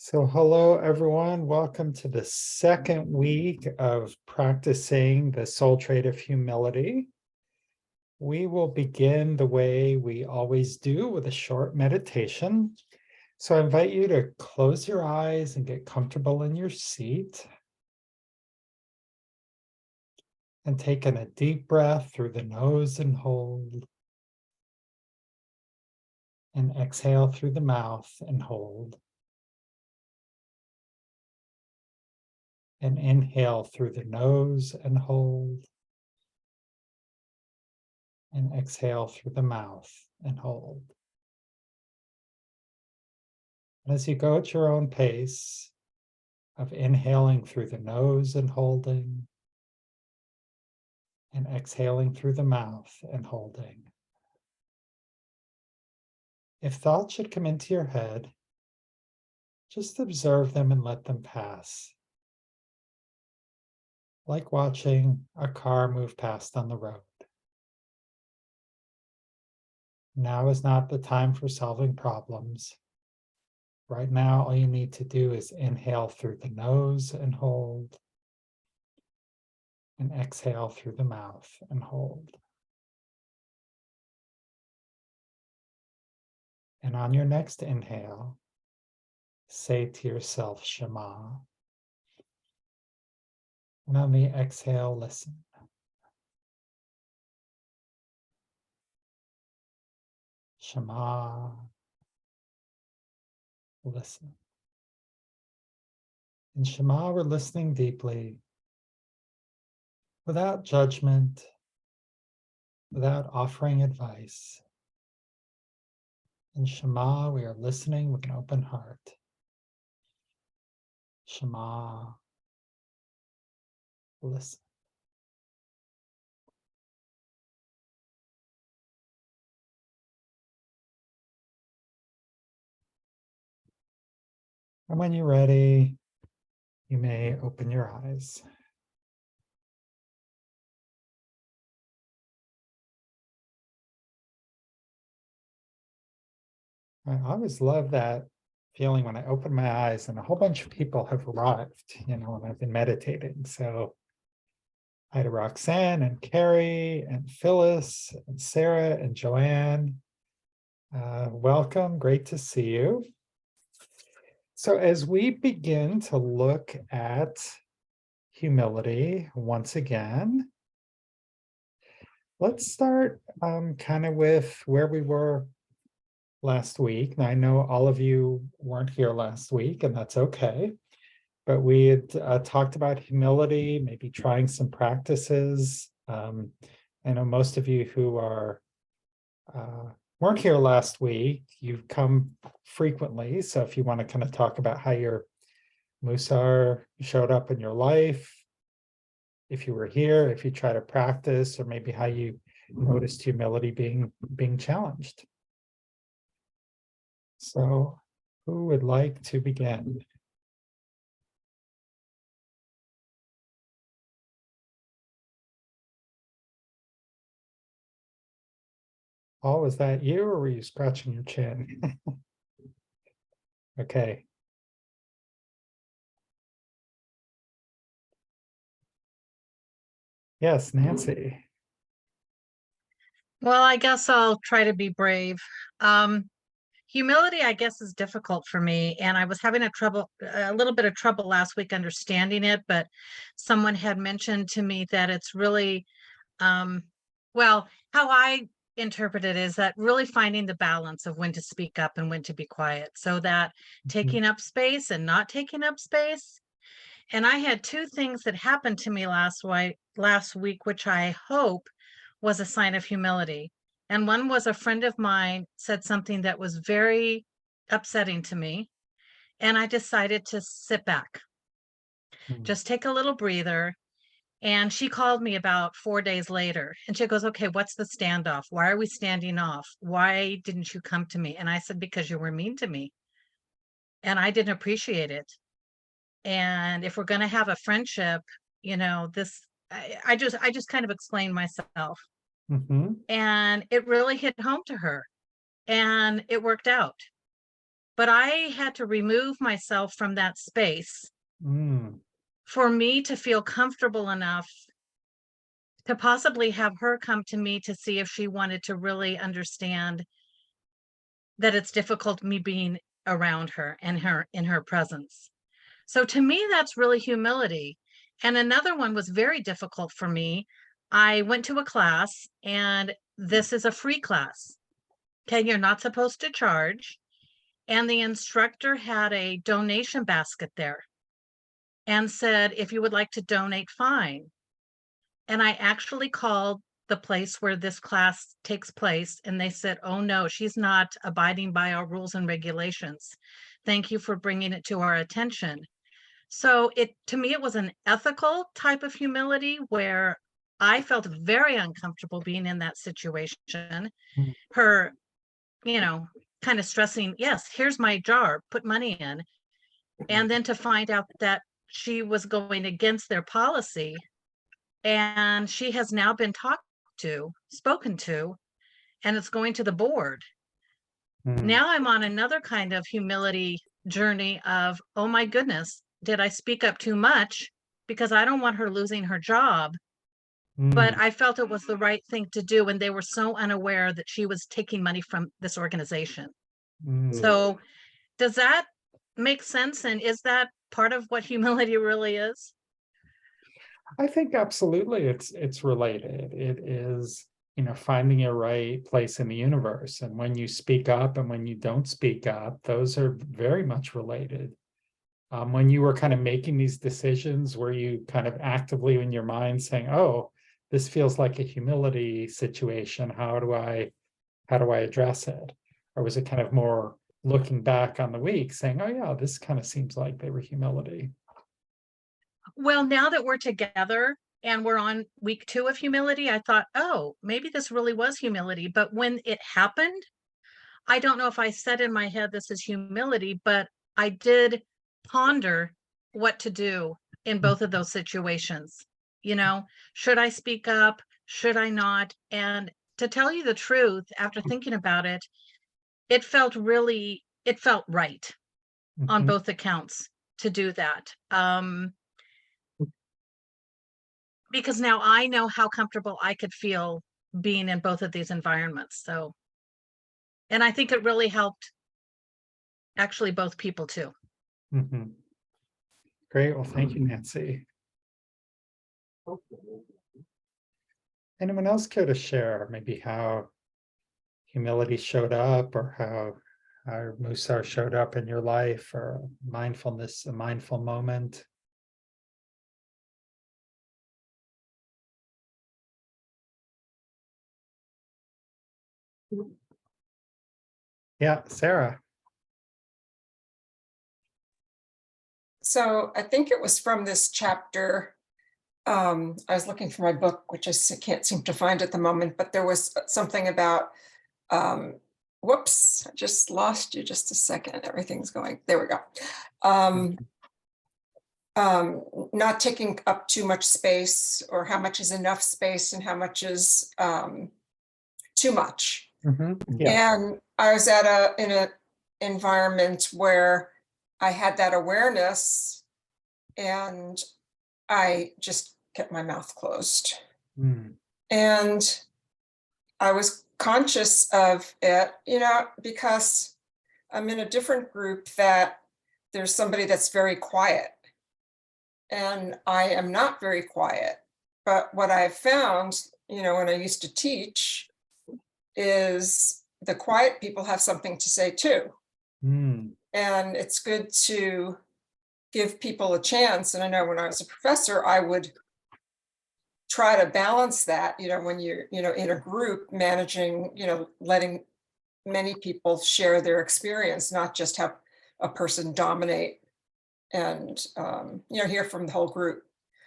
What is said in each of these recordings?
So hello, everyone. Welcome to the second week of practicing the soul trait of humility. We will begin the way we always do with a short meditation. So I invite you to close your eyes and get comfortable in your seat. And take in a deep breath through the nose and hold. And exhale through the mouth and hold. And inhale through the nose and hold. And exhale through the mouth and hold. And as you go at your own pace of inhaling through the nose and holding, and exhaling through the mouth and holding. If thoughts should come into your head, just observe them and let them pass. Like watching a car move past on the road. Now is not the time for solving problems. Right now, all you need to do is inhale through the nose and hold, and exhale through the mouth and hold. And on your next inhale, say to yourself, Shema. And on the exhale, listen. Shema, listen. In Shema, we're listening deeply, without judgment, without offering advice. In Shema, we are listening with an open heart. Shema, listen. And when you're ready, you may open your eyes. I always love that feeling when I open my eyes and a whole bunch of people have arrived, when I've been meditating. So hi to Roxanne and Carrie and Phyllis and Sarah and Joanne. Welcome, great to see you. So as we begin to look at humility once again, let's start kind of with where we were last week. Now, I know all of you weren't here last week, and that's okay. But we had talked about humility, maybe trying some practices. I know most of you who weren't here last week, you've come frequently. So if you want to kind of talk about how your Mussar showed up in your life, if you were here, if you try to practice, or maybe how you noticed humility being challenged. So who would like to begin? Paul, was that you, or were you scratching your chin? Okay. Yes, Nancy. Well, I guess I'll try to be brave. Humility, I guess, is difficult for me, and I was having a little bit of trouble last week understanding it, but someone had mentioned to me that it's really, well, how I interpret it is that really finding the balance of when to speak up and when to be quiet, so that taking up space and not taking up space. And I had two things that happened to me last week, which I hope was a sign of humility. And one was a friend of mine said something that was very upsetting to me. And I decided to sit back, Mhm. just take a little breather. And she called me about 4 days later and she goes, "Okay, what's the standoff? Why are we standing off? Why didn't you come to me?" And I said, "Because you were mean to me and I didn't appreciate it. And if we're going to have a friendship, this, I just kind of explained myself." Mhm. And it really hit home to her and it worked out. but I had to remove myself from that space Mm, for me to feel comfortable enough to possibly have her come to me to see if she wanted to really understand that it's difficult me being around her and her in her presence. So to me, that's really humility. And another one was very difficult for me. I went to a class, and this is a free class. Okay, you're not supposed to charge. And the instructor had a donation basket there and said, if you would like to donate, fine. And I actually called the place where this class takes place, and they said, oh no, she's not abiding by our rules and regulations. Thank you for bringing it to our attention. So to me, it was an ethical type of humility where I felt very uncomfortable being in that situation. mm, Her, kind of stressing, yes, here's my jar, put money in. And then to find out that she was going against their policy, and she has now been spoken to, and it's going to the board. mm, Now I'm on another kind of humility journey of, oh my goodness, did I speak up too much? Because I don't want her losing her job, but mm, I felt it was the right thing to do. And they were so unaware that she was taking money from this organization. mm. So does that make sense? And is that part of what humility really is? I think absolutely it's related. It is, finding your right place in the universe. And when you speak up and when you don't speak up, those are very much related. When you were kind of making these decisions, were you kind of actively in your mind saying, oh, this feels like a humility situation. How do I address it? Or was it kind of more looking back on the week saying, oh yeah, this kind of seems like they were humility? Well, now that we're together and we're on week 2 of humility, I thought, oh, maybe this really was humility. But when it happened, I don't know if I said in my head, this is humility, but I did ponder what to do in both of those situations. Should I speak up? Should I not? And to tell you the truth, after thinking about it, it felt right on Mhm, both accounts to do that. Because now I know how comfortable I could feel being in both of these environments. So, and I think it really helped actually both people too. mhm. Great. Well, thank you, Nancy. Anyone else care to share maybe how humility showed up or how Mussar showed up in your life or mindfulness, a mindful moment? Yeah, Sarah. So I think it was from this chapter. I was looking for my book, which I can't seem to find at the moment, but there was something about, whoops, I just lost you just a second. Everything's going, there we go. Not taking up too much space, or how much is enough space and how much is too much. Yeah. And I was in an environment where I had that awareness, and I just kept my mouth closed. Mm, And I was conscious of it, because I'm in a different group that there's somebody that's very quiet. And I am not very quiet. But what I've found, when I used to teach, is the quiet people have something to say too. mm, And it's good to give people a chance. And I know when I was a professor, I would try to balance that, when you're, in a group managing, letting many people share their experience, not just have a person dominate and, hear from the whole group.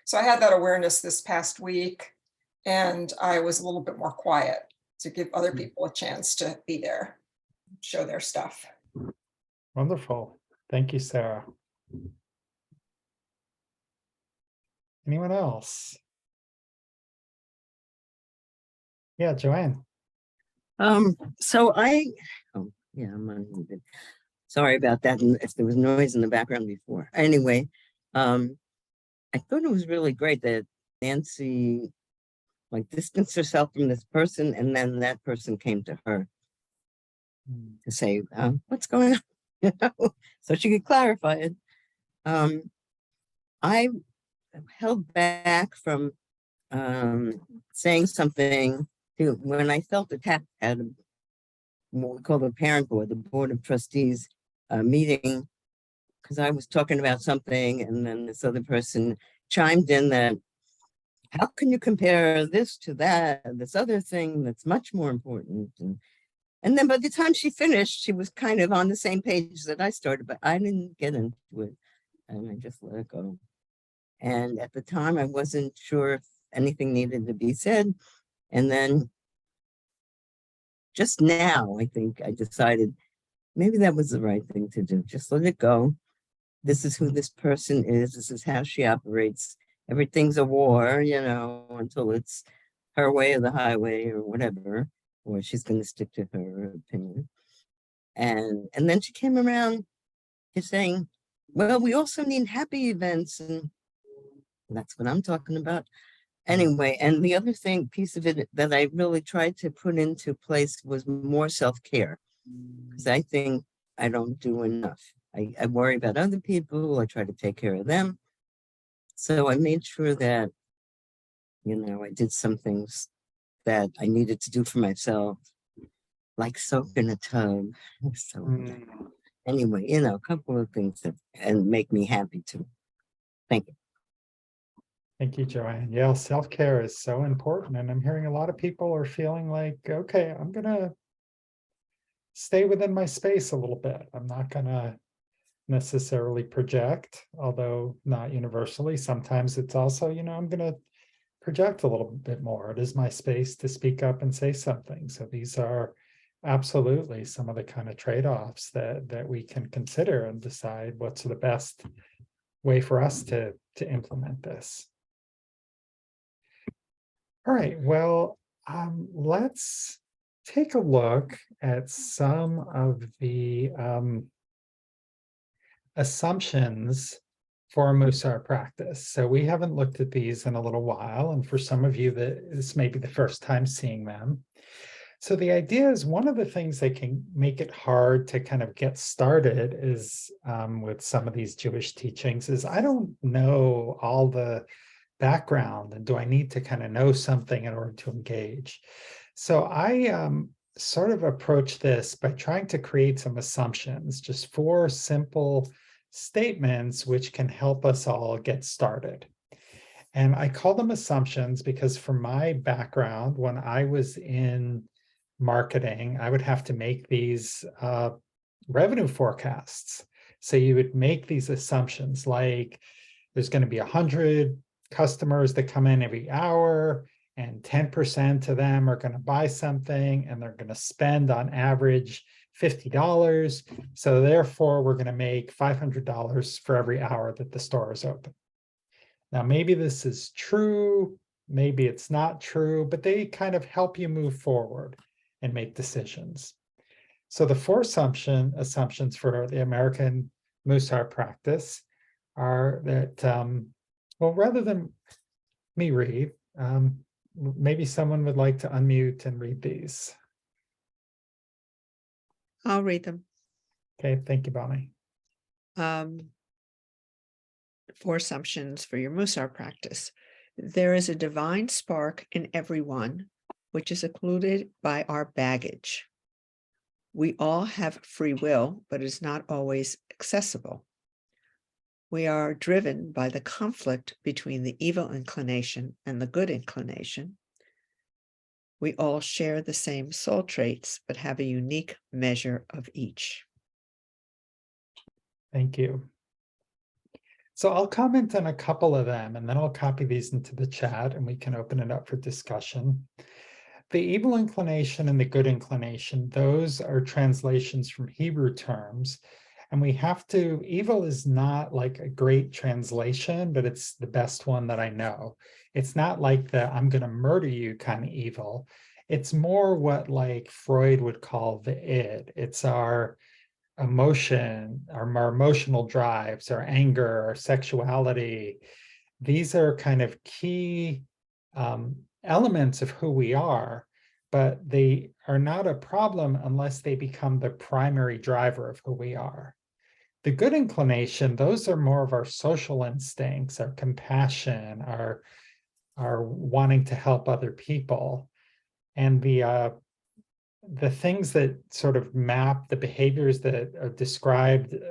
So I had that awareness this past week, and I was a little bit more quiet to give other people a chance to be there, show their stuff. wonderful. Thank you, Sarah. Anyone else? Yeah, Joanne. So I, oh yeah, I'm unmuted. Sorry about that, and if there was noise in the background before. Anyway, I thought it was really great that Nancy like distanced herself from this person, and then that person came to her to say, what's going on? You know, so she could clarify it. I held back from saying something when I felt attacked at what we call the parent board, the board of trustees meeting, because I was talking about something, and then this other person chimed in that, how can you compare this to that, this other thing that's much more important? And then by the time she finished, she was kind of on the same page that I started, but I didn't get into it, and I just let it go. And at the time, I wasn't sure if anything needed to be said. And then just now, I think I decided maybe that was the right thing to do. Just let it go. This is who this person is. This is how she operates. Everything's a war, you know, until it's her way or the highway or whatever, or she's going to stick to her opinion. And then she came around to saying, well, we also need happy events. And that's what I'm talking about. Anyway, and the other piece of it that I really tried to put into place was more self-care, because I think I don't do enough. I worry about other people. I try to take care of them. So I made sure that, you know, I did some things that I needed to do for myself, like soak in a tub. So anyway, you know, a couple of things that and make me happy too. Thank you. Thank you, Joanne. Yeah, self-care is so important. And I'm hearing a lot of people are feeling like, okay, I'm going to stay within my space a little bit. I'm not going to necessarily project, although not universally. Sometimes it's also, you know, I'm going to project a little bit more. It is my space to speak up and say something. So these are absolutely some of the kind of trade-offs that we can consider and decide what's the best way for us to implement this. All right, well, let's take a look at some of the assumptions for a Mussar practice. So we haven't looked at these in a little while, and for some of you, this may be the first time seeing them. So the idea is one of the things that can make it hard to kind of get started is with some of these Jewish teachings is I don't know all the background, and do I need to kind of know something in order to engage? So I sort of approach this by trying to create some assumptions, just 4 simple statements which can help us all get started. And I call them assumptions because from my background, when I was in marketing, I would have to make these revenue forecasts. So you would make these assumptions like there's going to be 100 customers that come in every hour, and 10% of them are going to buy something, and they're going to spend on average $50. So therefore, we're going to make $500 for every hour that the store is open. Now, maybe this is true, maybe it's not true, but they kind of help you move forward and make decisions. So the 4 assumptions for the American Mussar practice are that well, rather than me read, maybe someone would like to unmute and read these. I'll read them. Okay, thank you, Bonnie. 4 assumptions for your Mussar practice. There is a divine spark in everyone, which is occluded by our baggage. We all have free will, but it is not always accessible. We are driven by the conflict between the evil inclination and the good inclination. We all share the same soul traits, but have a unique measure of each. Thank you. So I'll comment on a couple of them, and then I'll copy these into the chat, and we can open it up for discussion. The evil inclination and the good inclination, those are translations from Hebrew terms. And we have to, evil is not like a great translation, but it's the best one that I know. It's not like the I'm going to murder you kind of evil. It's more what like Freud would call the id. It's our emotion, our emotional drives, our anger, our sexuality, these are kind of key elements of who we are, but they are not a problem unless they become the primary driver of who we are. The good inclination, those are more of our social instincts, our compassion, our wanting to help other people. And the things that sort of map the behaviors that are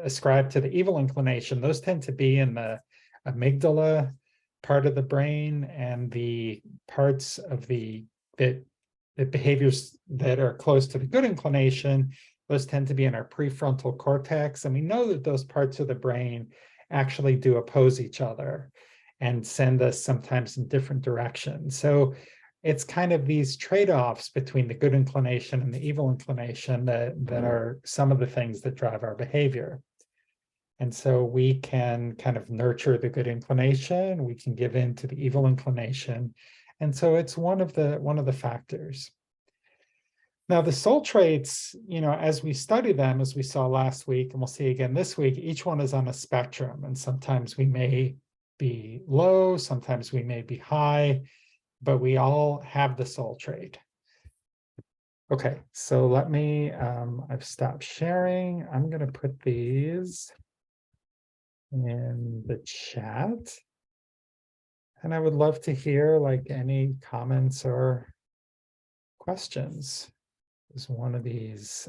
ascribed to the evil inclination, those tend to be in the amygdala part of the brain, and the parts of the behaviors that are close to the good inclination, those tend to be in our prefrontal cortex. And we know that those parts of the brain actually do oppose each other and send us sometimes in different directions. So it's kind of these trade-offs between the good inclination and the evil inclination that are some of the things that drive our behavior. And so we can kind of nurture the good inclination, we can give in to the evil inclination. And so it's one of the factors. Now, the soul traits, as we study them, as we saw last week, and we'll see again this week, each one is on a spectrum. And sometimes we may be low, sometimes we may be high, but we all have the soul trait. Okay, so let me, I've stopped sharing. I'm going to put these in the chat. And I would love to hear like any comments or questions. Does one of these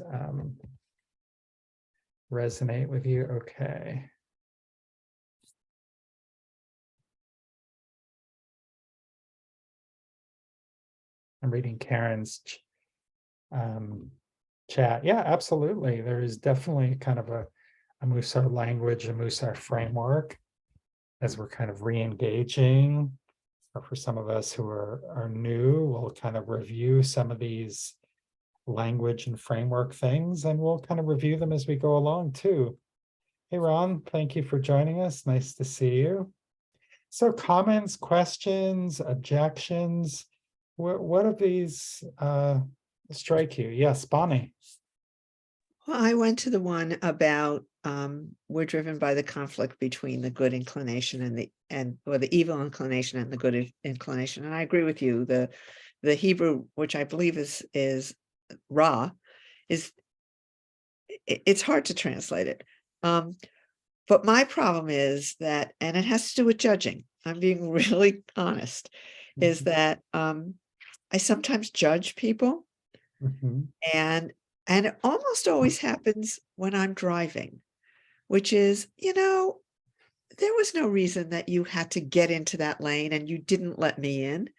resonate with you? Okay. I'm reading Karen's chat. Yeah, absolutely. There is definitely kind of a Mussar language, a Mussar framework, as we're kind of re-engaging. Or for some of us who are new, we'll kind of review some of these language and framework things, and we'll kind of review them as we go along too. Hey, Ron, thank you for joining us. Nice to see you. So comments, questions, objections, what of these strike you? Yes, Bonnie. Well, I went to the one about we're driven by the conflict between the good inclination or the evil inclination and the good inclination. And I agree with you. The Hebrew, which I believe is Ra, it's hard to translate it. But my problem is that, and it has to do with judging, I'm being really honest, is that I sometimes judge people, and it almost always happens when I'm driving, which is, there was no reason that you had to get into that lane and you didn't let me in.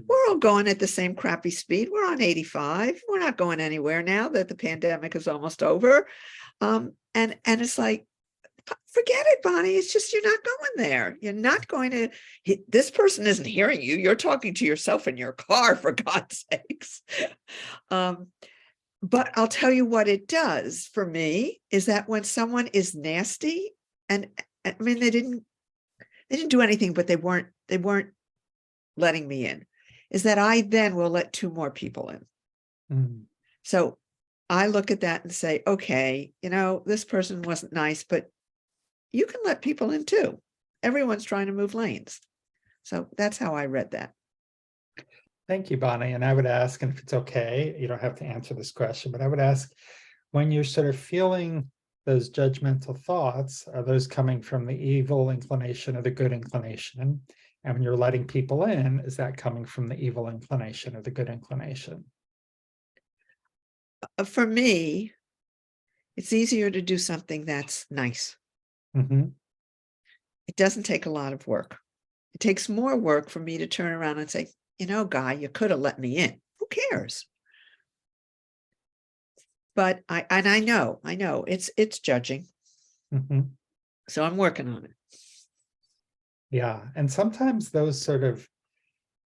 We're all going at the same crappy speed. We're on 85. We're not going anywhere now that the pandemic is almost over. And it's like, forget it, Bonnie. It's just, you're not going there. You're not going to, this person isn't hearing you. You're talking to yourself in your car, for God's sakes. But I'll tell you what it does for me is that when someone is nasty, and I mean, they didn't do anything, but they weren't letting me in, is that I then will let 2 more people in. So I look at that and say, okay, this person wasn't nice, but you can let people in too. Everyone's trying to move lanes. So that's how I read that. Thank you, Bonnie. And I would ask, and if it's okay, you don't have to answer this question, but I would ask, when you're sort of feeling those judgmental thoughts, are those coming from the evil inclination or the good inclination? And when you're letting people in, is that coming from the evil inclination or the good inclination? For me, it's easier to do something that's nice. It doesn't take a lot of work. It takes more work for me to turn around and say, guy, you could have let me in. Who cares? But I know it's judging. So I'm working on it. Yeah. And sometimes those sort of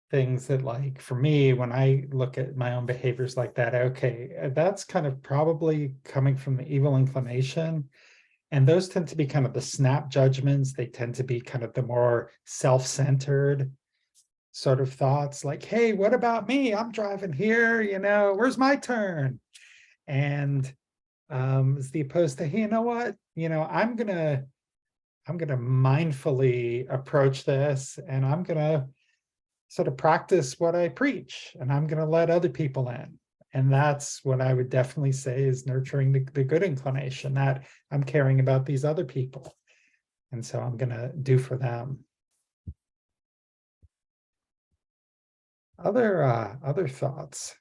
things that, like, for me, when I look at my own behaviors like that, okay, that's kind of probably coming from the evil inclination. And those tend to be kind of the snap judgments. They tend to be kind of the more self-centered sort of thoughts, like, hey, what about me? I'm driving here, where's my turn? And as the opposed to, hey, you know what, I'm gonna mindfully approach this, and I'm gonna sort of practice what I preach, and I'm gonna let other people in. And that's what I would definitely say is nurturing the good inclination, that I'm caring about these other people. And so I'm gonna do for them. Other thoughts?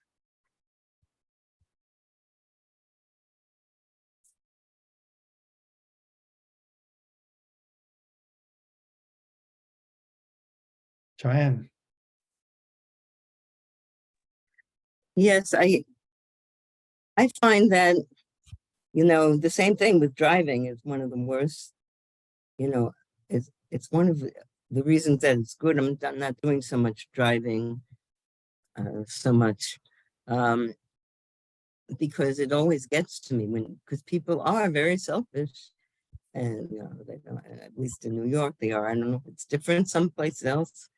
Joanne? Yes, I find that, the same thing with driving is one of the worst, it's one of the reasons that it's good. I'm not doing so much driving, so much, because it always gets to me because people are very selfish, and they don't, at least in New York they are. I don't know if it's different someplace else,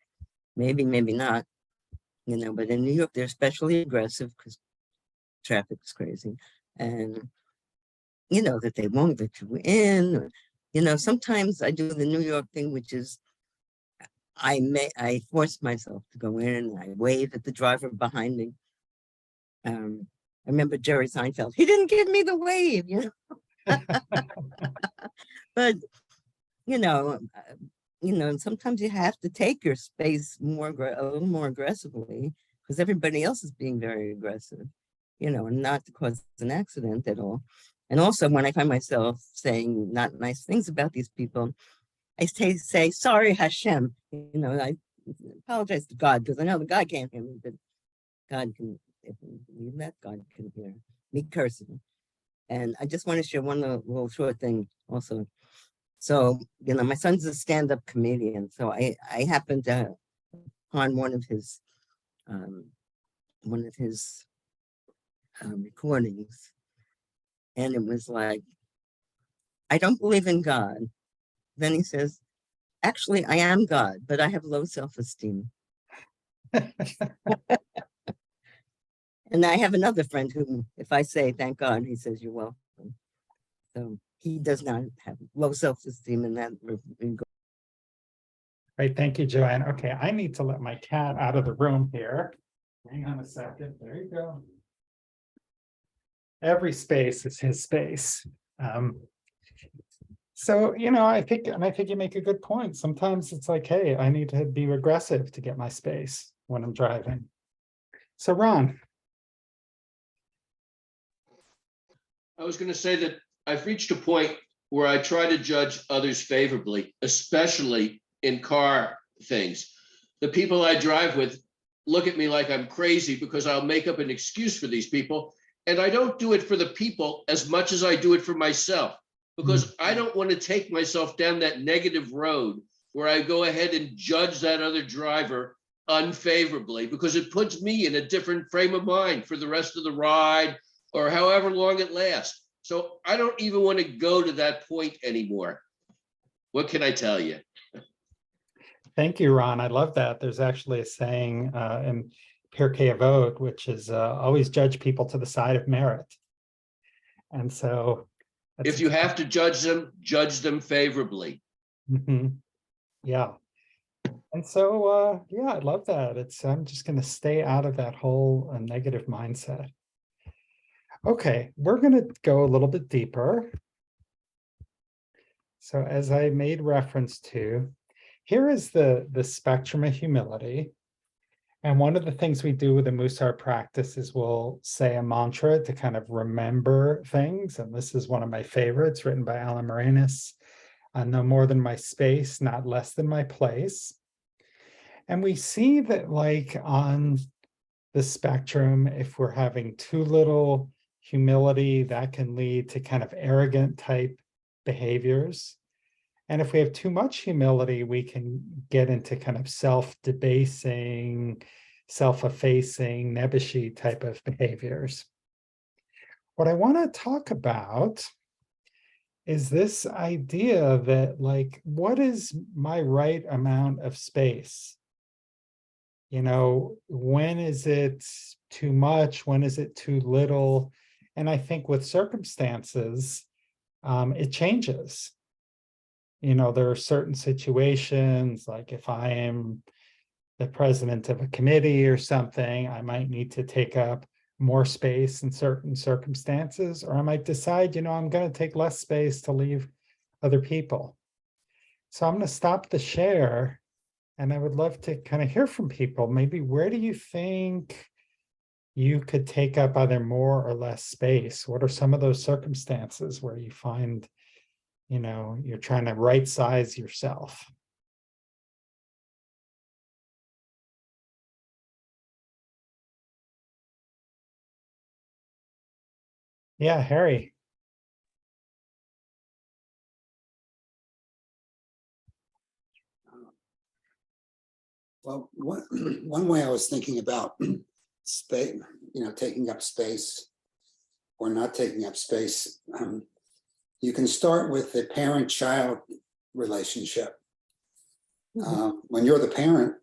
maybe not, but in New York they're especially aggressive because traffic is crazy, and that they won't let you in. Or, sometimes I do the New York thing, which is I force myself to go in and I wave at the driver behind me. I remember Jerry Seinfeld, he didn't give me the wave, but sometimes you have to take your space a little more aggressively, because everybody else is being very aggressive, and not to cause an accident at all. And also, when I find myself saying not nice things about these people, I say sorry, Hashem. I apologize to God, because I know the God can't hear me, but God can. If you believe that, God can hear me cursing. And I just want to share one little short thing also. So, my son's a stand-up comedian. So I happened to on one of his recordings, and it was like, I don't believe in God. Then he says, actually, I am God, but I have low self-esteem. And I have another friend who, if I say thank God, he says you're welcome. So he does not have low self-esteem in that regard. Right, thank you, Joanne. Okay, I need to let my cat out of the room here. Hang on a second. There you go. Every space is his space. So, I think you make a good point. Sometimes it's like, hey, I need to be aggressive to get my space when I'm driving. So, Ron. I was going to say that I've reached a point where I try to judge others favorably, especially in car things. The people I drive with look at me like I'm crazy because I'll make up an excuse for these people. And I don't do it for the people as much as I do it for myself, because I don't want to take myself down that negative road where I go ahead and judge that other driver unfavorably, because it puts me in a different frame of mind for the rest of the ride or however long it lasts. So I don't even want to go to that point anymore. What can I tell you? Thank you, Ron. I love that. There's actually a saying in Pirkei Avot, which is always judge people to the side of merit. And so if you have to judge them favorably. Yeah. And so, yeah, I love that. I'm just going to stay out of that whole negative mindset. Okay, we're going to go a little bit deeper. So as I made reference to, here is the spectrum of humility. And one of the things we do with the Mussar practice is we'll say a mantra to kind of remember things. And this is one of my favorites, written by Alan Moranis. No more than my space, not less than my place. And we see that, like, on the spectrum, if we're having too little humility, that can lead to kind of arrogant type behaviors. And if we have too much humility, we can get into kind of self-debasing, self-effacing, nebbishy type of behaviors. What I want to talk about is this idea that, like, what is my right amount of space? When is it too much? When is it too little? And I think with circumstances, it changes. You know, there are certain situations, like if I am the president of a committee or something, I might need to take up more space in certain circumstances, or I might decide, you know, I'm going to take less space to leave other people. So I'm going to stop the share, and I would love to kind of hear from people. Maybe where do you think you could take up either more or less space? What are some of those circumstances where you find, you know, you're trying to right size yourself? Yeah, Harry. Well, one way I was thinking about space, taking up space or not taking up space, you can start with the parent-child relationship. When you're the parent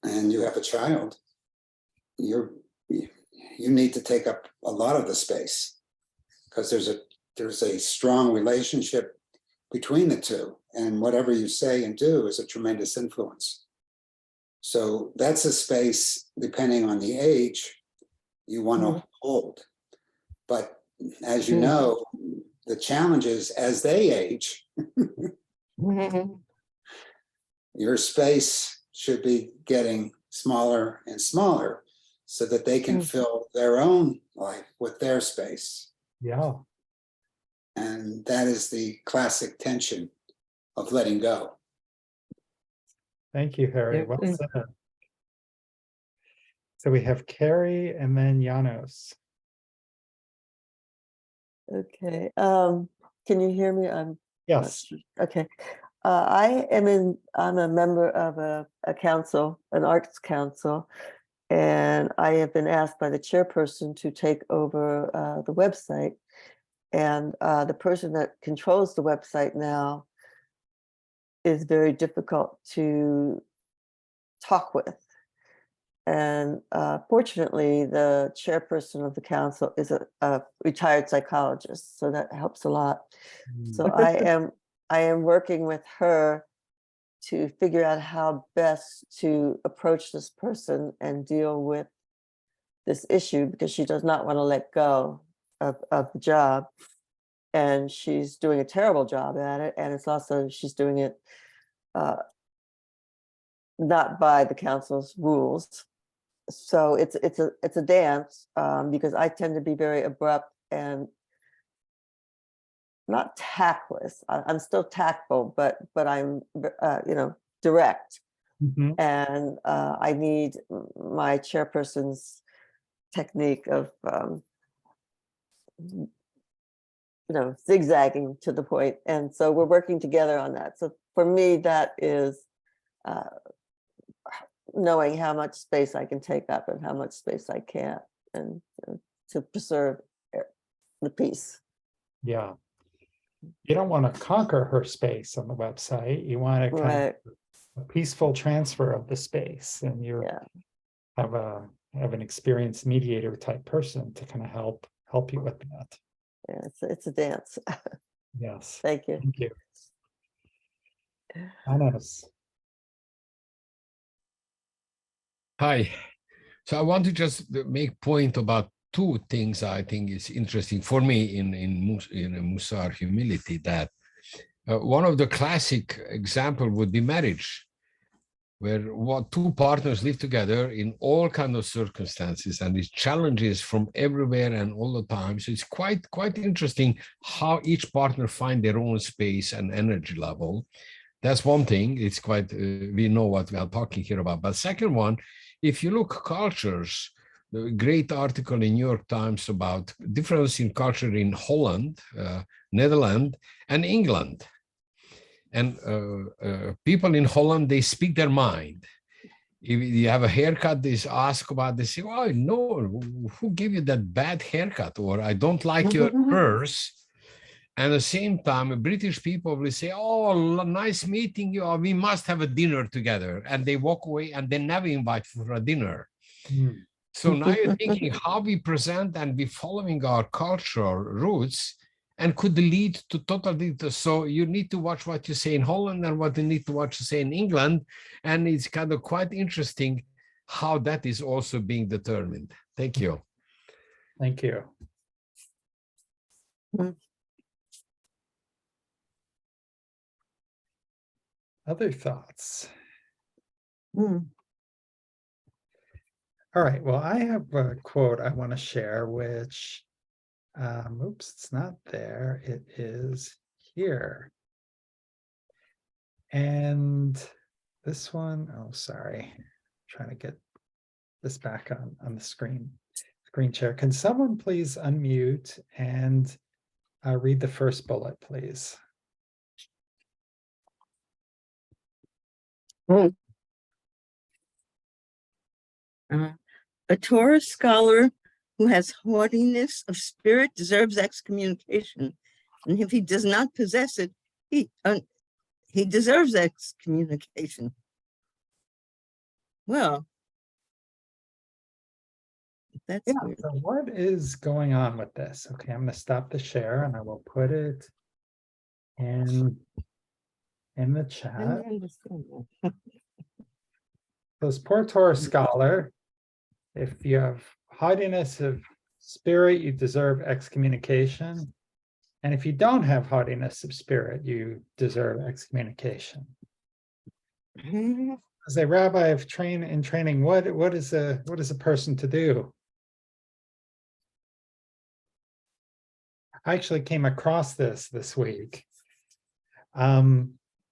and you have a child, you need to take up a lot of the space because there's a strong relationship between the two, and whatever you say and do is a tremendous influence. So that's a space, depending on the age, you want to hold. But as you know, the challenge is as they age, your space should be getting smaller and smaller so that they can fill their own life with their space. Yeah. And that is the classic tension of letting go. Thank you, Harry. Yeah. Well said. So we have Carrie and then Janos. Okay, can you hear me? I'm not Yes. sure. Okay. I'm a member of a council, an arts council, and I have been asked by the chairperson to take over the website. And the person that controls the website now is very difficult to talk with. And fortunately, the chairperson of the council is a retired psychologist, so that helps a lot. So I am working with her to figure out how best to approach this person and deal with this issue, because she does not want to let go of the job. And she's doing a terrible job at it. And it's also, she's doing it not by the council's rules. So it's a dance, because I tend to be very abrupt and not tactless. I'm still tactful, but I'm direct. Mhm. And I need my chairperson's technique of zigzagging to the point. And so we're working together on that. So for me, that is knowing how much space I can take up and how much space I can't, and to preserve the peace. Yeah. You don't want to conquer her space on the website. You want to kind Right. of a peaceful transfer of the space, and you Yeah. have an experienced mediator type person to kind of help you with that. Yeah, it's a dance. Yes. Thank you. Thank you. Anas. Hi. So I want to just make point about two things I think is interesting for me in Mussar humility, that one of the classic example would be marriage, where two partners live together in all kinds of circumstances, and these challenges from everywhere and all the time. So it's quite interesting how each partner find their own space and energy level. That's one thing. It's quite, we know what we are talking here about. But second one, if you look cultures, the great article in New York Times about difference in culture in Holland, Netherlands, and England. And people in Holland, they speak their mind. If you have a haircut, they ask about, they say, oh, no, who gave you that bad haircut? Or I don't like your purse. And at the same time, British people will say, oh, nice meeting you. We must have a dinner together. And they walk away and they never invite for a dinner. So now you're thinking how we present and be following our cultural roots and could lead to totally. So you need to watch what you say in Holland and what you need to watch to say in England. And it's kind of quite interesting how that is also being determined. Thank you. Thank you. Other thoughts? Hmm. All right, well, I have a quote I want to share, which, oops, it's not there. It is here. And this one, oh, sorry. Trying to get this back on the screen share. Can someone please unmute and read the first bullet, please? A Torah scholar who has haughtiness of spirit deserves excommunication, and if he does not possess it, he deserves excommunication. Well, that's Yeah, weird. so what is going on with this? Okay, I'm going to stop the share and I will put it in the I chat. don't understand that. This poor Torah scholar, if you have haughtiness of spirit, you deserve excommunication. And if you don't have haughtiness of spirit, you deserve excommunication. As a rabbi of training, what is a person to do? I actually came across this week,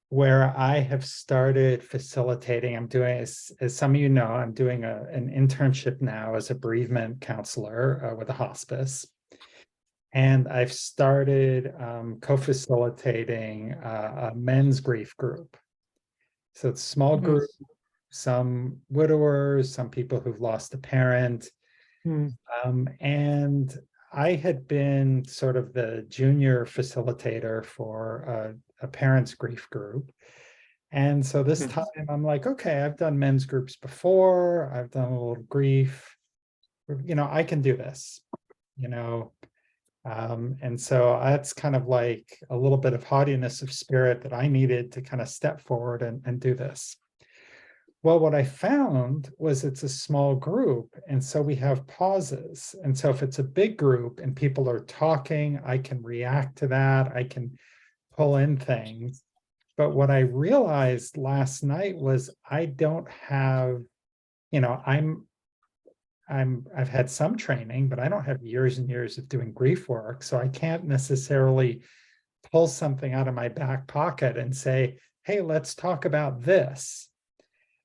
where I have started facilitating. I'm doing, as some of you know, I'm doing an internship now as a bereavement counselor with a hospice. And I've started co-facilitating a men's grief group. So it's a small group, some widowers, some people who've lost a parent. And I had been sort of the junior facilitator for a parents' grief group. And so this time I'm like, okay, I've done men's groups before. I've done a little grief. I can do this, and so that's kind of like a little bit of haughtiness of spirit that I needed to kind of step forward and do this. Well, what I found was it's a small group, and so we have pauses. And so if it's a big group and people are talking, I can react to that. I can pull in things. But what I realized last night was I don't have, I've had some training, but I don't have years and years of doing grief work. So I can't necessarily pull something out of my back pocket and say, hey, let's talk about this.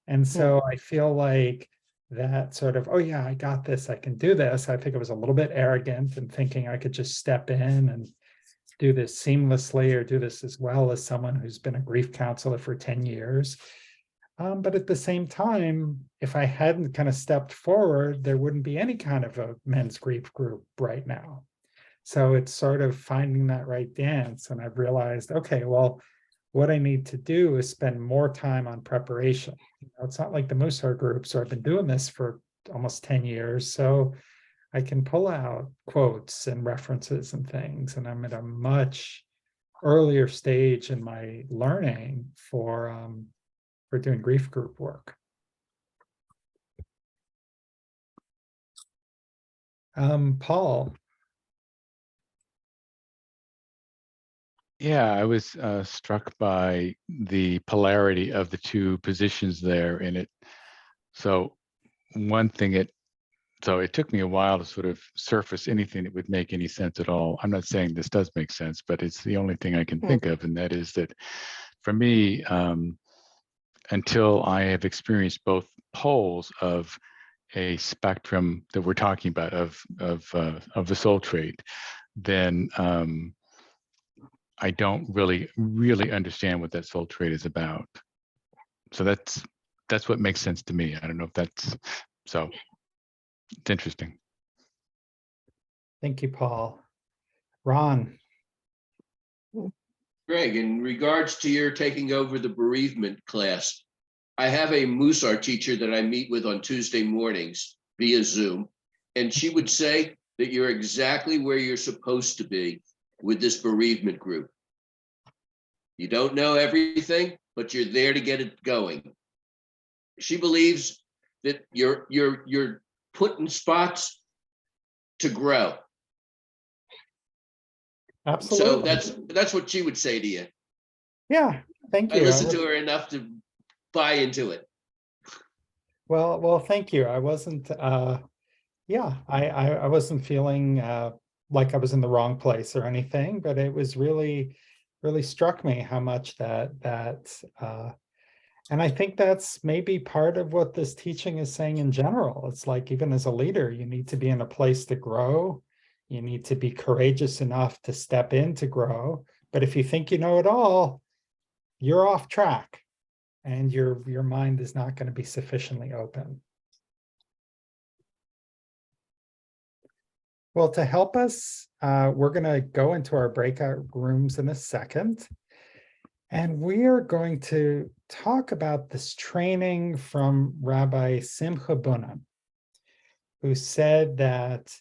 And so I feel like that sort of, oh yeah, I got this, I can do this. I think it was a little bit arrogant and thinking I could just step in and do this seamlessly or do this as well as someone who's been a grief counselor for 10 years. But at the same time, if I hadn't kind of stepped forward, there wouldn't be any kind of a men's grief group right now. So it's sort of finding that right dance. And I've realized, okay, well, what I need to do is spend more time on preparation. It's not like the Mussar groups, so I've been doing this for almost 10 years. So I can pull out quotes and references and things. And I'm at a much earlier stage in my learning for doing grief group work. Paul. Yeah, I was struck by the polarity of the two positions there in it. So one thing so it took me a while to sort of surface anything that would make any sense at all. I'm not saying this does make sense, but it's the only thing I can think of. And that is that for me, until I have experienced both poles of a spectrum that we're talking about of the soul trait, then I don't really understand what that soul trait is about. So that's what makes sense to me. I don't know if that's so. It's interesting. Thank you, Paul. Ron. Greg, in regards to your taking over the bereavement class, I have a Mussar teacher that I meet with on Tuesday mornings. via Zoom, and she would say that you're exactly where you're supposed to be with this bereavement group. You don't know everything, but you're there to get it going. She believes that you're put in spots to grow. Absolutely. So that's what she would say to you. Yeah, thank I you. listened to her enough to buy into it. Well, thank you. I wasn't, yeah, I wasn't feeling like I was in the wrong place or anything, but it was really struck me how much and I think that's maybe part of what this teaching is saying in general. It's like, even as a leader, you need to be in a place to grow. You need to be courageous enough to step in to grow. But if you think you know it all, you're off track, and your mind is not going to be sufficiently open. Well, to help us, we're going to go into our breakout rooms in a second. And we are going to talk about this training from Rabbi Simcha Bunim, who said that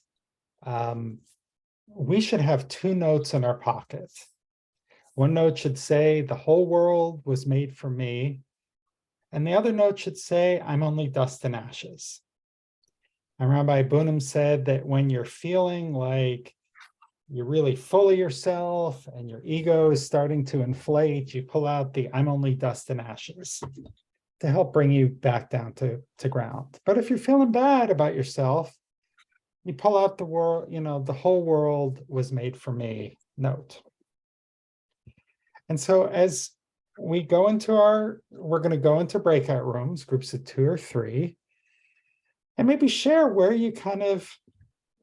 we should have two notes in our pocket. One note should say, the whole world was made for me. And the other note should say, I'm only dust and ashes. And Rabbi Bunim said that when you're feeling like you're really full of yourself and your ego is starting to inflate, you pull out the I'm only dust and ashes to help bring you back down to ground. But if you're feeling bad about yourself, you pull out the world, the whole world was made for me note. And so as we go into we're going to go into breakout rooms, groups of 2 or 3, and maybe share where you kind of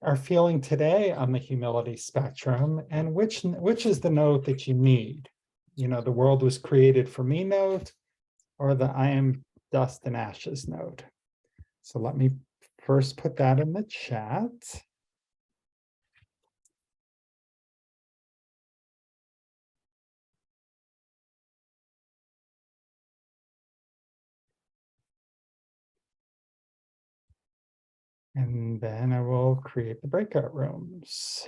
are feeling today on the humility spectrum, and which is the note that you need. The world was created for me note, or the I am dust and ashes note. So let me first put that in the chat. And then I will create the breakout rooms.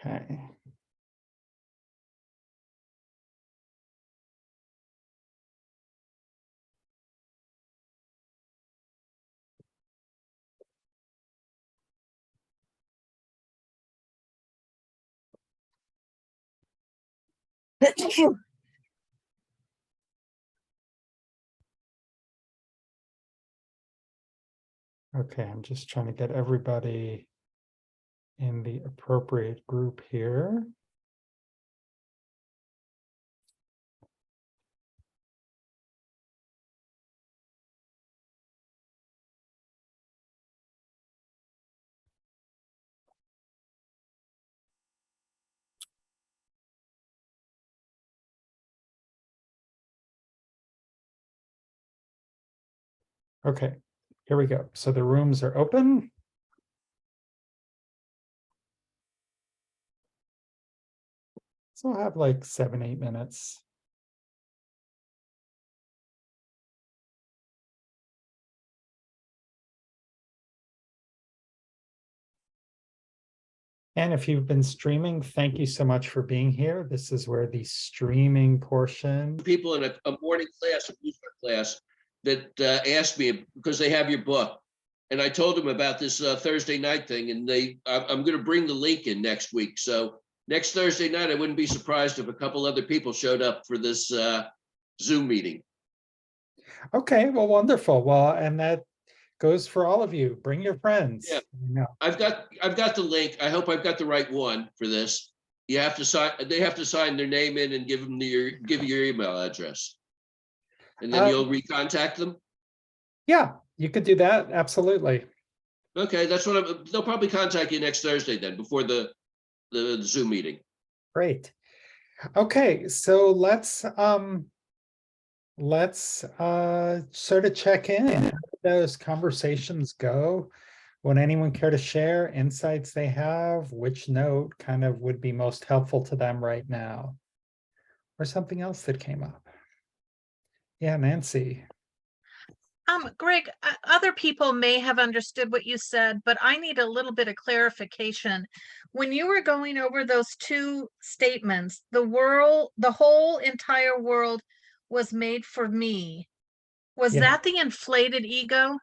Okay. Okay, I'm just trying to get everybody in the appropriate group here. Okay, here we go. So the rooms are open. So I'll have like 7-8 minutes. And if you've been streaming, thank you so much for being here. This is where the streaming portion. People in a morning class, a Mussar class, that asked me because they have your book, and I told them about this Thursday night thing, and I'm going to bring the link in next week. So next Thursday night, I wouldn't be surprised if a couple other people showed up for this Zoom meeting. Okay, well, wonderful. Well, and that goes for all of you. Bring your friends. Yeah. No. I've got the link. I hope I've got the right one for this. You have to sign. They have to sign their name in and give your email address, and then you'll recontact them. Yeah, you could do that. Absolutely. Okay, that's what they'll probably contact you next Thursday then, before the Zoom meeting. Great. Okay, so let's sort of check in. How did those conversations go? Would anyone care to share insights they have? Which note kind of would be most helpful to them right now? or something else that came up? Yeah, Nancy. Greg, other people may have understood what you said, but I need a little bit of clarification. When you were going over those two statements, the whole entire world was made for me. Was Yeah. that the inflated ego?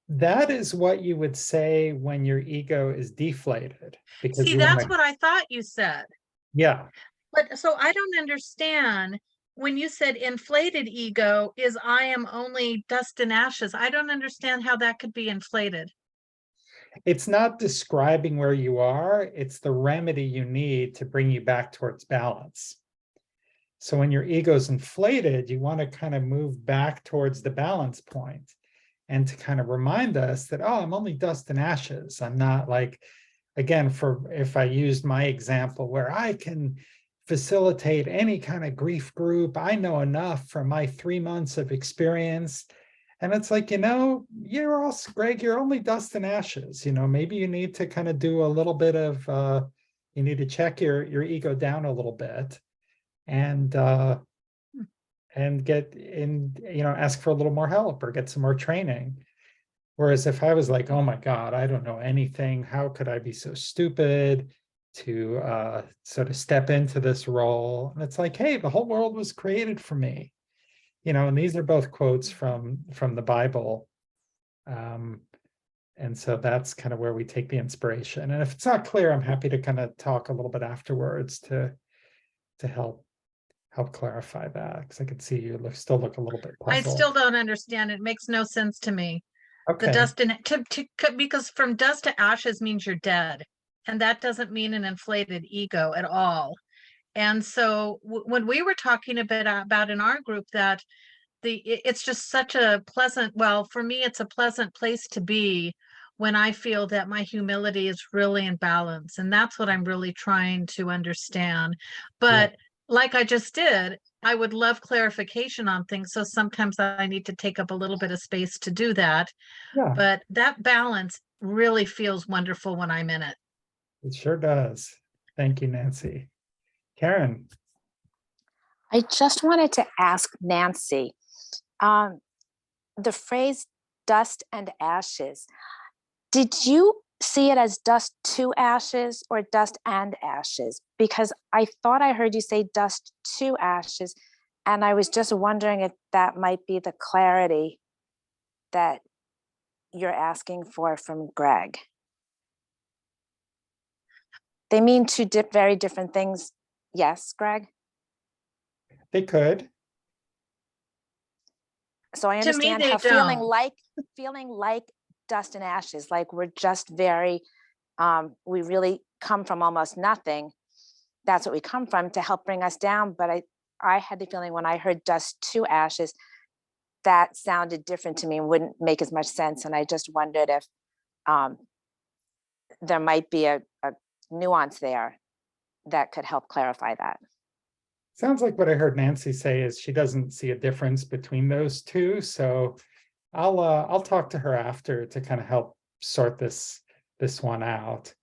That is what you would say when your ego is deflated. Because See, you that's wanna, what I thought you said. yeah, But so I don't understand when you said inflated ego is I am only dust and ashes. I don't understand how that could be inflated. it's not describing where you are, it's the remedy you need to bring you back towards balance. So when your ego's inflated, you want to kind of move back towards the balance point and to kind of remind us that, oh, I'm only dust and ashes. I'm not like, again, if I used my example where I can facilitate any kind of grief group, I know enough from my 3 months of experience. And it's like, you're also, Greg, you're only dust and ashes. Maybe you need to kind of do a little bit of, you need to check your ego down a little bit and get in, ask for a little more help or get some more training. Whereas if I was like, oh my God, I don't know anything, how could I be so stupid to sort of step into this role? And it's like, hey, the whole world was created for me. And these are both quotes from the Bible. And so that's kind of where we take the inspiration. And if it's not clear, I'm happy to kind of talk a little bit afterwards to help clarify that, because I could see you still look a little bit I puzzled. still don't understand. It makes no sense to me. Okay. The dust and because from dust to ashes means you're dead. And that doesn't mean an inflated ego at all. And so when we were talking a bit about in our group that it's just such a pleasant, well, for me, it's a pleasant place to be when I feel that my humility is really in balance. And that's what I'm really trying to understand. But like I just did, I would love clarification on things. So sometimes I need to take up a little bit of space to do that. Yeah, But that balance really feels wonderful when I'm in it. it sure does. Thank you, Nancy. Karen. I just wanted to ask Nancy, the phrase dust and ashes, did you see it as dust to ashes or dust and ashes? Because I thought I heard you say dust to ashes, and I was just wondering if that might be the clarity that you're asking for from Greg. They mean two very different things. Yes, Greg? They could. So I To me, understand they how don't. feeling like dust and ashes, like we're just very, we really come from almost nothing. That's what we come from to help bring us down. But I had the feeling when I heard dust to ashes, that sounded different to me and wouldn't make as much sense. And I just wondered if there might be a nuance there that could help clarify that. Sounds like what I heard Nancy say is she doesn't see a difference between those two. So I'll talk to her after to kind of help sort this one out.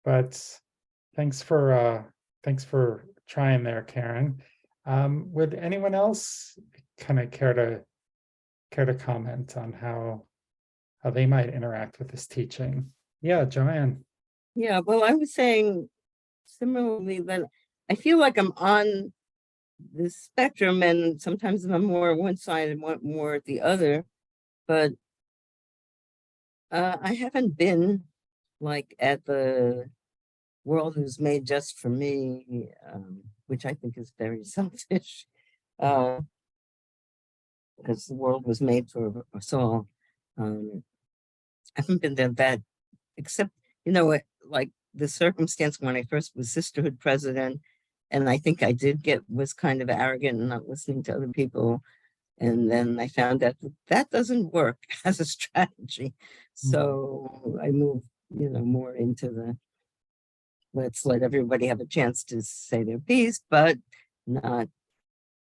But thanks for trying there, Karen. Would anyone else kind of care to comment on how they might interact with this teaching? Yeah, Joanne. Yeah, well, I was saying similarly that I feel like I'm on the spectrum, and sometimes I'm more one side and more the other, but I haven't been like at the world is made just for me, which I think is very selfish, because the world was made for us all. I haven't been there that, except, like the circumstance when I first was sisterhood president, and I think I was kind of arrogant and not listening to other people. And then I found out that doesn't work as a strategy. So I moved, more into let's let everybody have a chance to say their piece, but not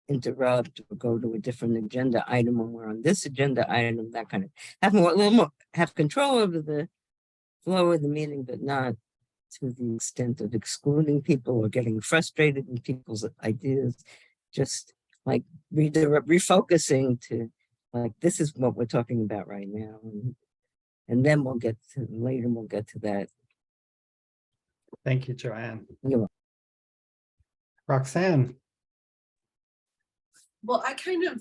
interrupt or go to a different agenda item when we're on this agenda item, that kind of have a little more, have control over the flow of the meeting, but not to the extent of excluding people or getting frustrated in people's ideas, just like refocusing to like, this is what we're talking about right now. And then we'll get to later, we'll get to that. Thank you, Joanne. You're welcome. Roxanne. Well, I kind of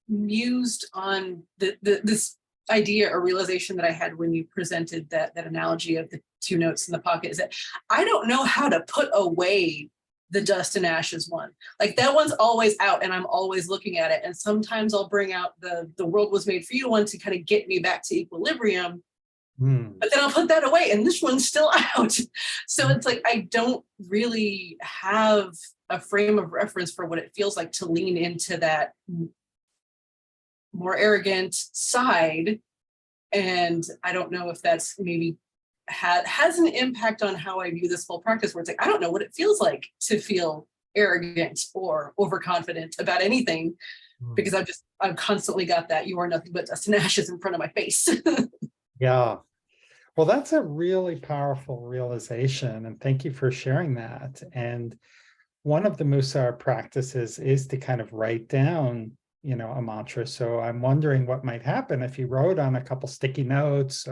mused on this idea or realization that I had when you presented that analogy of the two notes in the pocket, is that I don't know how to put away the dust and ashes one. Like that one's always out and I'm always looking at it. And sometimes I'll bring out the world was made for you one to kind of get me back to equilibrium. But then I'll put that away and this one's still out. So it's like, I don't really have a frame of reference for what it feels like to lean into that more arrogant side. And I don't know if that's maybe has an impact on how I view this whole practice, where it's like, I don't know what it feels like to feel arrogant or overconfident about anything, because I've constantly got that you are nothing but dust and ashes in front of my face. Yeah. Well, that's a really powerful realization. And thank you for sharing that. And one of the Mussar practices is to kind of write down, a mantra. So I'm wondering what might happen if you wrote on a couple sticky notes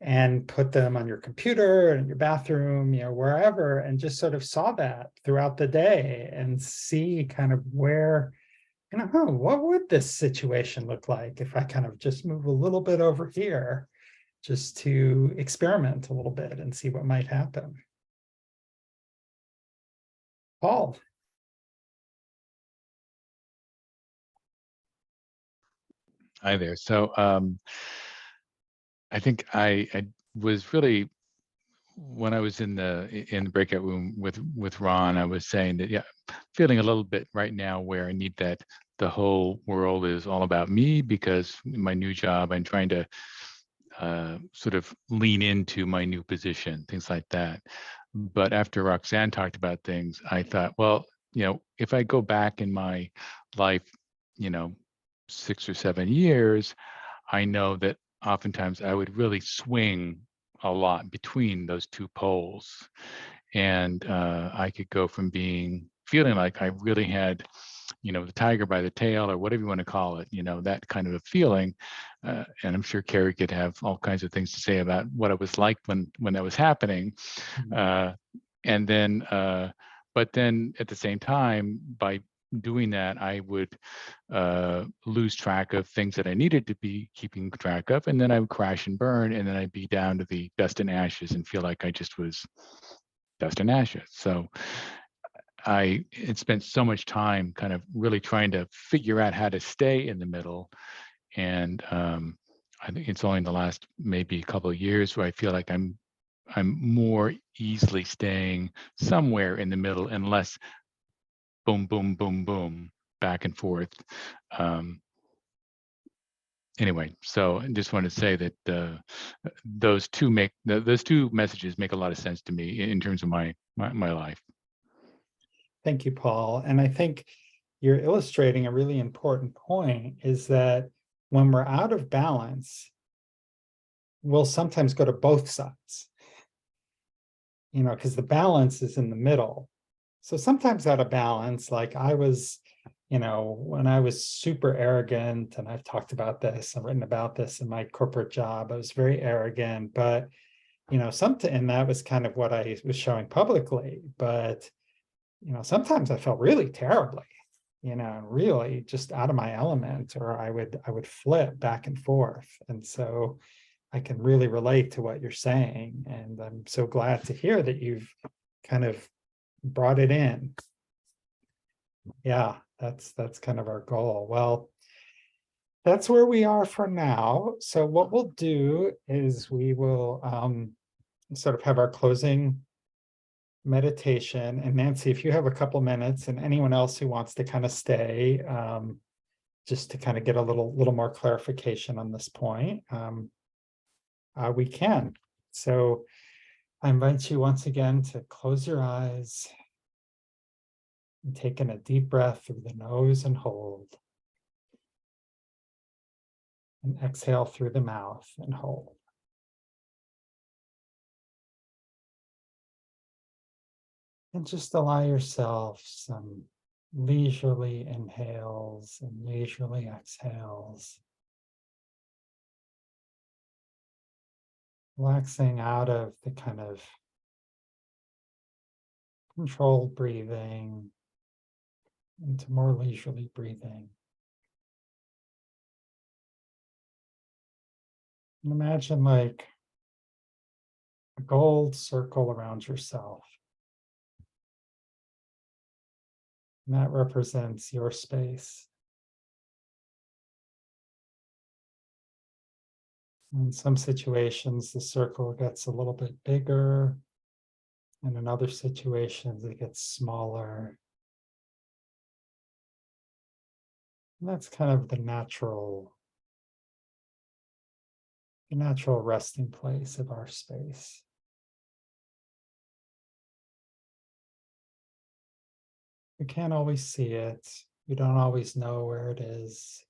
and put them on your computer and your bathroom, wherever, and just sort of saw that throughout the day and see kind of where, what would this situation look like if I kind of just move a little bit over here, just to experiment a little bit and see what might happen. Paul. Hi there. So I think I was really, when I was in the breakout room with Ron, I was saying that, yeah, feeling a little bit right now where I need that the whole world is all about me, because in my new job, I'm trying to sort of lean into my new position, things like that. But after Roxanne talked about things, I thought, well, if I go back in my life, 6 or 7 years, I know that oftentimes I would really swing a lot between those two poles. And I could go from feeling like I really had, the tiger by the tail, or whatever you want to call it, that kind of a feeling. And I'm sure Carrie could have all kinds of things to say about what it was like when that was happening. And then, but then at the same time, by doing that, I would lose track of things that I needed to be keeping track of, and then I would crash and burn, and then I'd be down to the dust and ashes and feel like I just was dust and ashes. So I had spent so much time kind of really trying to figure out how to stay in the middle, and I think it's only in the last maybe a couple of years where I feel like I'm more easily staying somewhere in the middle, and less boom, boom, boom, boom, back and forth. Anyway, so I just want to say that those two messages make a lot of sense to me in terms of my life. Thank you, Paul. And I think you're illustrating a really important point, is that when we're out of balance, we'll sometimes go to both sides, because the balance is in the middle. So sometimes out of balance, like I was, when I was super arrogant, and I've talked about this, I've written about this in my corporate job, I was very arrogant, but, and that was kind of what I was showing publicly, but, sometimes I felt really terribly, really just out of my element, or I would flip back and forth. And so I can really relate to what you're saying. And I'm so glad to hear that you've kind of brought it in. Yeah, that's kind of our goal. Well, that's where we are for now. So what we'll do is we will sort of have our closing meditation. And Nancy, if you have a couple minutes, and anyone else who wants to kind of stay, just to kind of get a little more clarification on this point, we can. So I invite you once again to close your eyes and take in a deep breath through the nose and hold. And exhale through the mouth and hold. And just allow yourself some leisurely inhales and leisurely exhales. Relaxing out of the kind of controlled breathing into more leisurely breathing. And imagine like a gold circle around yourself. And that represents your space. In some situations, the circle gets a little bit bigger. And in other situations, it gets smaller. And that's kind of the natural resting place of our space. We can't always see it. We don't always know where it is.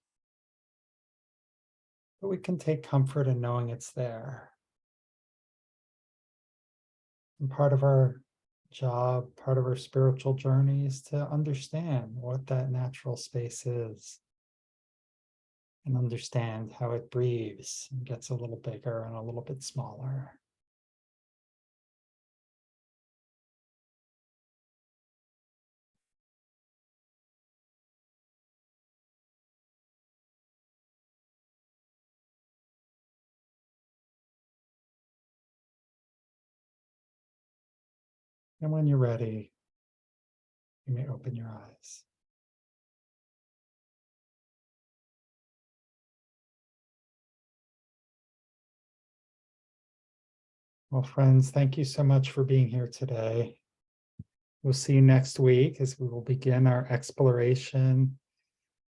But we can take comfort in knowing it's there. And part of our job, part of our spiritual journey is to understand what that natural space is and understand how it breathes and gets a little bigger and a little bit smaller. And when you're ready, you may open your eyes. Well, friends, thank you so much for being here today. We'll see you next week as we will begin our exploration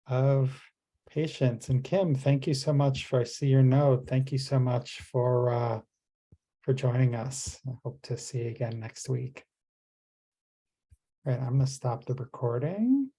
of patience. And Kim, thank you so much I see your note. Thank you so much for joining us. I hope to see you again next week. All right, I'm going to stop the recording.